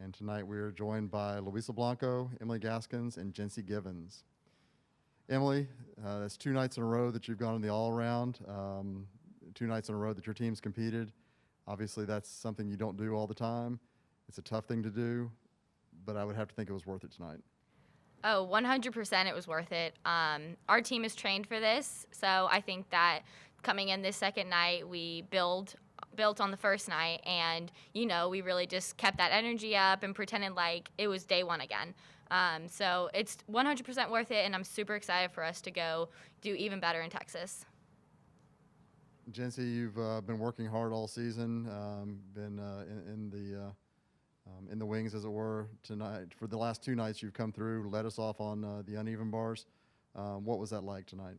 And tonight we are joined by Luisa Blanco, Emily Gaskins, and Jensie Givens. Emily, that's 2 nights in a row that you've gone in the all-around, 2 nights in a row that your team's competed. Obviously, that's something you don't do all the time. It's a tough thing to do, but I would have to think it was worth it tonight. Oh, 100% it was worth it. Our team is trained for this, so I think that coming in this second night, we built on the first night, and, we really just kept that energy up and pretended like it was day one again. So it's 100% worth it, and I'm super excited for us to go do even better in Texas. Jensie, you've been working hard all season, been in the wings, as it were, tonight. For the last 2 nights, you've come through, led us off on the uneven bars. What was that like tonight?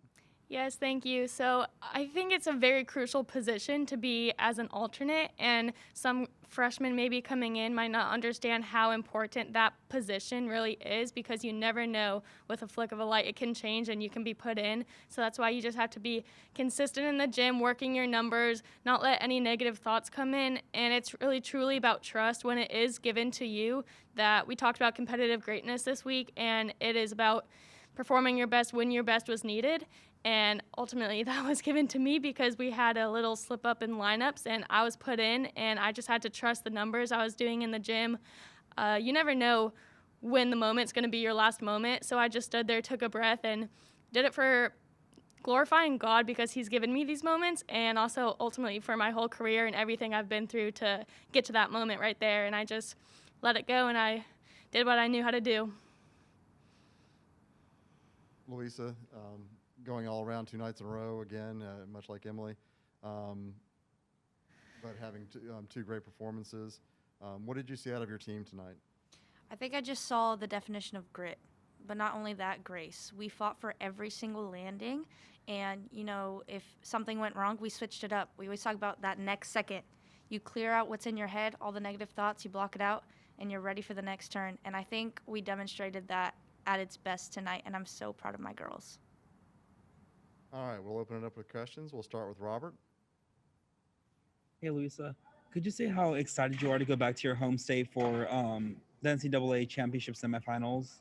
Yes, thank you. So I think it's a very crucial position to be as an alternate, and some freshmen maybe coming in might not understand how important that position really is, because you never know, with a flick of a light it can change and you can be put in. So that's why you just have to be consistent in the gym, working your numbers, not let any negative thoughts come in, and it's really truly about trust when it is given to you. That we talked about competitive greatness this week, and it is about performing your best when your best was needed. And ultimately that was given to me because we had a little slip up in lineups and I was put in, and I just had to trust the numbers I was doing in the gym. You never know when the moment's going to be your last moment. So I just stood there, took a breath, and did it for glorifying God, because he's given me these moments, and also ultimately for my whole career and everything I've been through to get to that moment right there. And I just let it go, and I did what I knew how to do. Luisa, going all around 2 nights in a row again, much like Emily, but having 2 great performances. What did you see out of your team tonight? I think I just saw the definition of grit, but not only that, grace. We fought for every single landing, and, if something went wrong, we switched it up. We always talk about that next second. You clear out what's in your head, all the negative thoughts, you block it out, and you're ready for the next turn. And I think we demonstrated that at its best tonight, and I'm so proud of my girls. All right, we'll open it up with questions. We'll start with Robert. Hey, Luisa, could you say how excited you are to go back to your home state for the NCAA championship semifinals?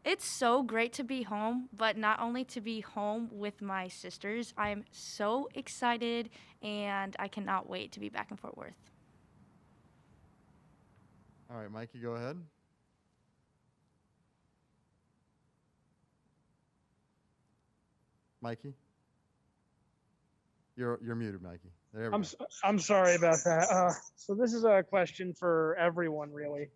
It's so great to be home, but not only to be home with my sisters. I'm so excited, and I cannot wait to be back in Fort Worth. All right, Mikey, go ahead. Mikey? You're muted, Mikey. There we go. I'm sorry about that. So this is a question for everyone, really.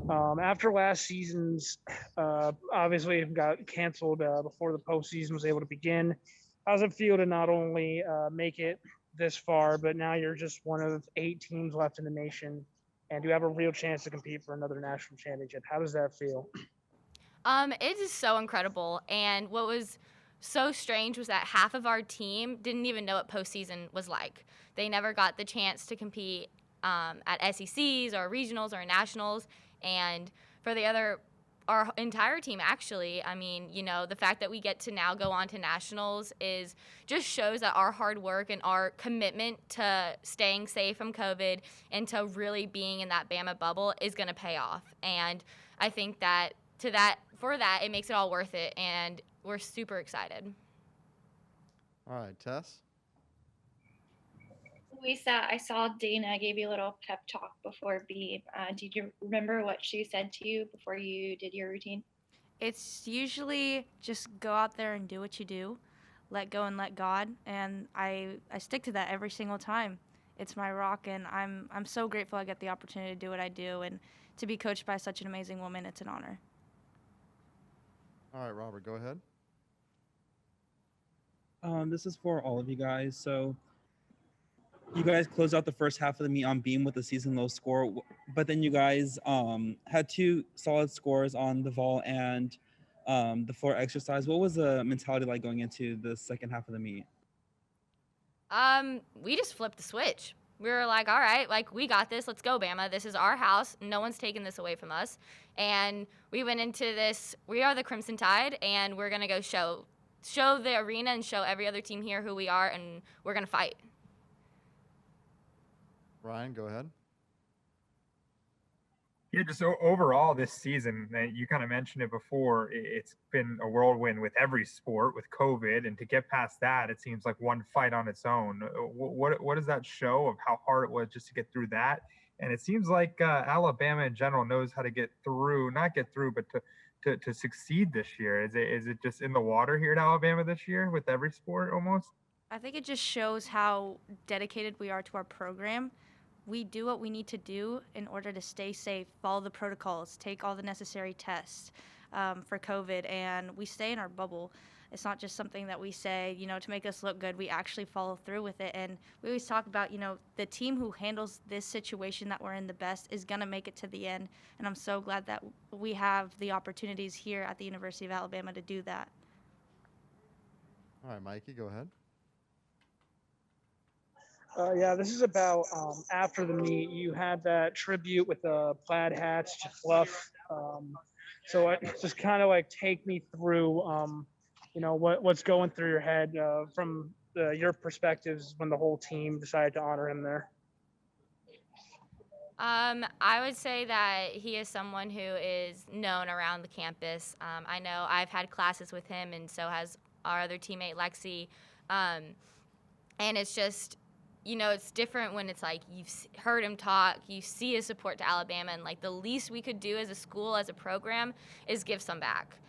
After last season's, obviously it got canceled before the postseason was able to begin. How does it feel to not only make it this far, but now you're just one of 8 teams left in the nation, and you have a real chance to compete for another national championship? How does that feel? It is so incredible, and what was so strange was that half of our team didn't even know what postseason was like. They never got the chance to compete at SECs or regionals or nationals, and for our entire team, actually, I mean, the fact that we get to now go on to nationals just shows that our hard work and our commitment to staying safe from COVID and to really being in that Bama bubble is going to pay off. And I think that for that, it makes it all worth it, and we're super excited. All right, Tess? Luisa, I saw Dana gave you a little pep talk before Beeb. Did you remember what she said to you before you did your routine? It's usually just go out there and do what you do, let go and let God, and I stick to that every single time. It's my rock, and I'm so grateful I get the opportunity to do what I do, and to be coached by such an amazing woman. It's an honor. All right, Robert, go ahead. This is for all of you guys. So you guys closed out the first half of the meet on beam with a season low score, but then you guys had 2 solid scores on the vault and the floor exercise. What was the mentality like going into the second half of the meet? We just flipped the switch. We were like, all right, we got this. Let's go, Bama. This is our house. No one's taking this away from us. And we went into this, we are the Crimson Tide, and we're going to go show the arena and show every other team here who we are, and we're going to fight. Ryan, go ahead. Yeah, just overall this season, you kind of mentioned it before. It's been a whirlwind with every sport with COVID, and to get past that, it seems like one fight on its own. What does that show of how hard it was just to get through that? And it seems like Alabama in general knows how to get through, not get through, but to succeed this year. Is it just in the water here at Alabama this year with every sport almost? I think it just shows how dedicated we are to our program. We do what we need to do in order to stay safe, follow the protocols, take all the necessary tests for COVID, and we stay in our bubble. It's not just something that we say, to make us look good. We actually follow through with it. And we always talk about, the team who handles this situation that we're in the best is going to make it to the end. And I'm so glad that we have the opportunities here at the University of Alabama to do that. All right, Mikey, go ahead. Yeah, this is about after the meet. You had that tribute with the plaid hats to Fluff. So just kind of like take me through, what's going through your head from your perspectives when the whole team decided to honor him there. I would say that he is someone who is known around the campus. I know I've had classes with him, and so has our other teammate, Lexi. And it's just, it's different when it's like you've heard him talk, you see his support to Alabama, and like the least we could do as a school, as a program, is give some back.